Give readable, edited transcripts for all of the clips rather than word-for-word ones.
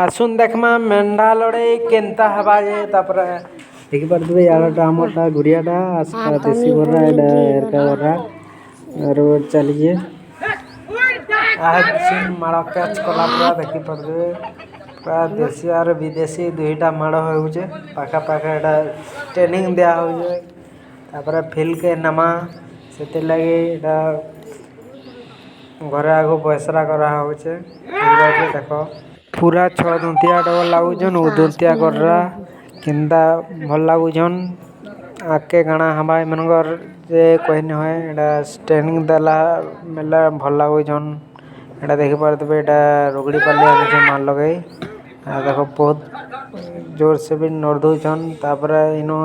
आसुन देखमा मेंढा लड़े केनता हवा जे तापर देखि परदबे यारटा हमरटा गुड़ियाटा आसटा देसी बर्रा एडा एरका बर्रा आरो चली जे आज सिन माड़ा कैच कला पूरा देखि परदबे पूरा देसी और विदेशी दुईटा माड़ होउचे पाखा पाखा एडा ट्रेनिंग दिया होउचे तापर फील्ड के नमा सेते लगे एडा घरे आगो बसरा करा होउचे देखो पूरा छ दंतिया डबल लागुजन उदंतिया कररा किंदा भल लागुजन आके गाना हवा मनगर जे कहने होय एडा ट्रेनिंग देला मेला भल लागुजन एडा देखि परदबे एडा रोगड़ी पाली आने माल लगे देखो बहुत जोर से भी नर्दुजन तापर इनो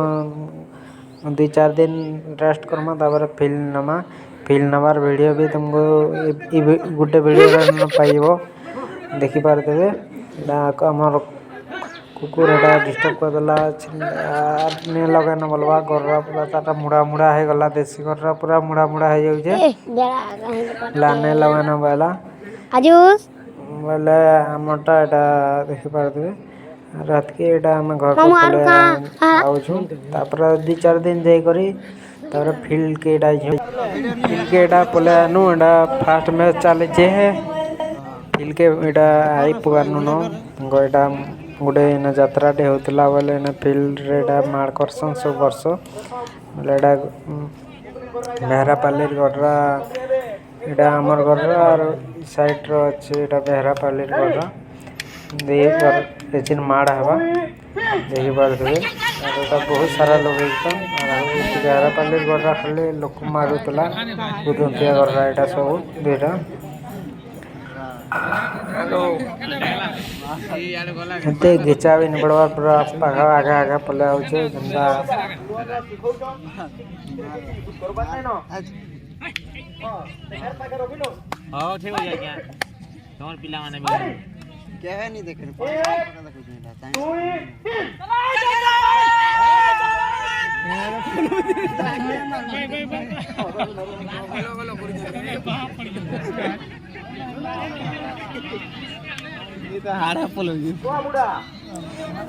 2-4 दिन रेस्ट करमा तापर फील्ड नमार वीडियो भी तुमको गुटे वीडियो रे पाइबो देखि परदबे एडा हमर कुकुर एडा डिस्टर्ब कर देला ने लगे न बोलबा गररा पूरा ताटा मुड़ा मुड़ा हे गला देसी गररा पूरा मुड़ा मुड़ा हे जाउ जे लाने लगे न बेला आजुस बोले हमटा एडा देखि परदबे रात के एडा हम घर को पले आउछु तापर 2-4 दिन जाई करी तापर फील्ड के एडा पले नु एडा फास्ट मैच चले जे है फील्ड के एडा आई पुगानु न गोडा गुडे न यात्रा डे होतला बोले न फील्ड रेडा मार करसन सब वर्ष बोले एडा मेहरा पालेर गडरा एडा हमर गडरा और साइड रो अछि एडा मेहरा पालेर गडरा देख एचिन माड़ हवा देखि परदबे एटा बहुत सारा लोग एकदम और मेहरा पालेर गडरा खले लोक मारुतला उदंतिया गडरा एटा सब देरा हते गिचा भी निबड़वा पूरा पागा आगा आगा पले आउचे गंदा हां ठीक हो जाय क्या तोर पिला माने क्या है नहीं देख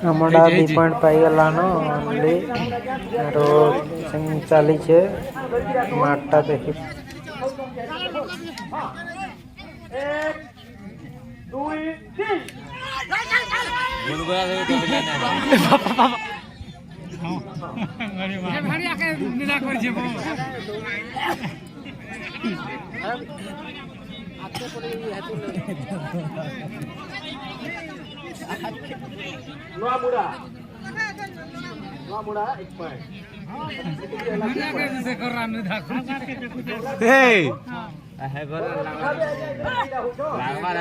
हमरा 2 पॉइंट पाई गला न ओनली आरो संग चली छे माठटा देखि 1-2-3 गुलगुला दे तो अरे भारी आके निरा कर जेबो आके पड़े हेतु नवा मुड़ा 1 पॉइंट से कर रान धा ए है गर लागवा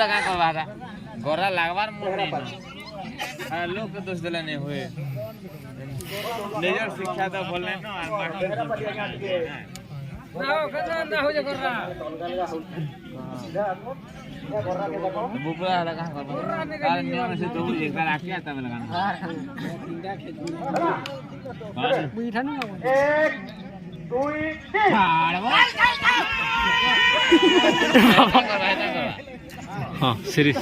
लागवा गोरा लागवार लोग के दोष दिला नहीं हुए लेजर शिक्षा तो बोलने ना ना हो जा गोरा बुबला लगा कर कार नियम से तो एक बार आके आता है लगाना मीठा नहीं 1-2-3 हां सीरी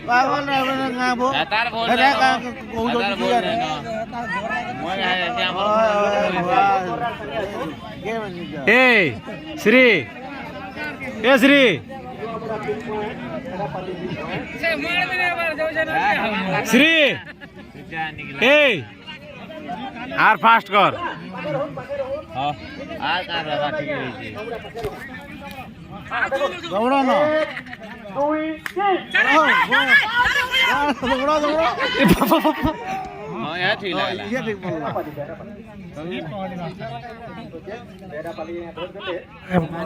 पागल रे ना बो तार बोल रहे ना मोय है क्या ए श्री श्री ए आर फास्ट कर हां आर का बाबा ठीक है दौड़ो ना 2-3 दौड़ो हां यार ठीक लगा ये ठीक बोलला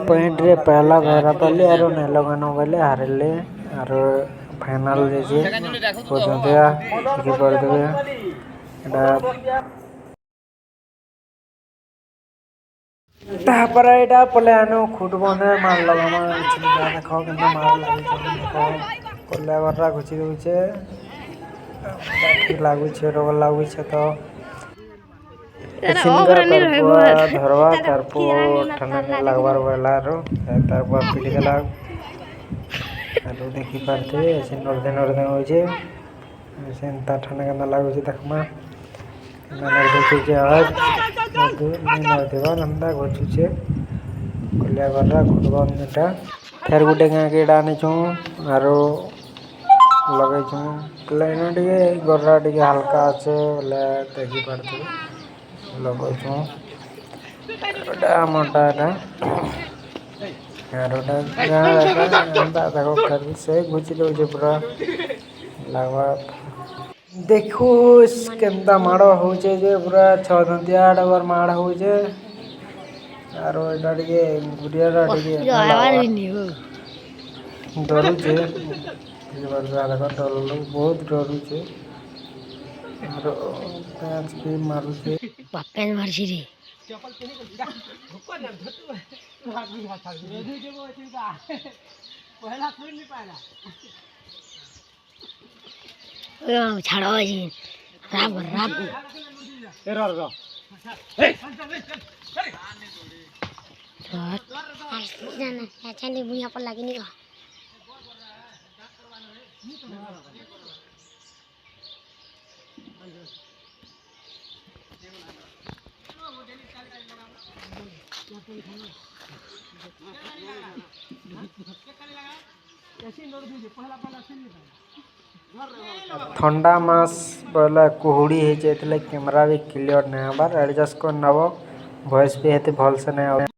पॉइंट रे पहला मेहरा पाली आरो ने लगानो गले हारले आरो फाइनल जे जे पदया की कर देबे एडा तापर एटा पले आनो खुद बने मार लगामा छिना देखो केना मार लागि देखो कोले बररा घुची होचे ठीक ଲାଗୁଛେ ଡବଲ ଲାଗୁଛେ ତ ଏଛିନକା ତାର ପୁଆ ଧରବା ତାର ପୁ ଠାନେ ନାଇଁ ଲାଗବାର ବେଲାରୁ ତାର ପୁଆ ପିଟି ଦେଲା ଆରୁ ଦେଖି ପାରୁଥିବେ ଏଛିନ ନର୍ଦେ ନର୍ଦେ ହଉଛେ ସେନ୍ତା ଠାନେ କେନ୍ତା ଲାଗୁଛେ ଦେଖମା ଦେଖୁଛେ ଆୱାଜ ନର୍ଦେବା କେନ୍ତା ଘଚୁଛେ କଲିଆ ଗରା ଘୁଟବନ ଏଟା ଫେର ଗୋଟେ ଗାଁକେ ଏଟା ଆନିଛୁଁ ଆରୁ ଲଗେଇଛୁଁ ଲାଇନ ଟିକେ ଗରା ଟିକେ ହାଲକା ଅଛେ ବୋଲେ ଦେଖି ପାରୁଥିବେ ଲଗଉଛୁଁ ଏଟା ଆମରଟା ଏଟା ଆରୁ ଏଟା ଗାଁ ଏଟା ଏନ୍ତା ଦେଖ ଫେର ସେ ଘୁଚି ଦଉଛେ ପୁରା ଲାଗବା ଦେଖୁ କେନ୍ତା ମାଡ଼ ହଉଛେ ଯେ ପୁରା ଛଅ ଦନ୍ତିଆ ଡବର ମାଡ଼ ହଉଛେ ଆରୁ ଏଟା ଟିକେ ଗୁରିଆଟା ଟିକେ ଡରୁଛେ ଡର ବହୁତ ଡରୁଛେ ଆରୁ ପ୍ୟାଚ ବି ମାରୁଛେ ବାପେन ମାରଛି ରେ ଛାଡ଼ ଆଜି ରାବ ରାବ ବୁଢିଆ पर ଲାଗିନି का ଥଣ୍ଡା ମାସ ବୋଇଲେ କୁହୁଡ଼ି ହେଇଯାଇଥିଲେ କ୍ୟାମେରା ବି କ୍ଲିଅର ନାଇଁ ହବାର ଆଡ଼ଜଷ୍ଟ କରି ନେବ ଭଏସ୍ ବି ଏତେ ଭଲସେ ନାଇଁ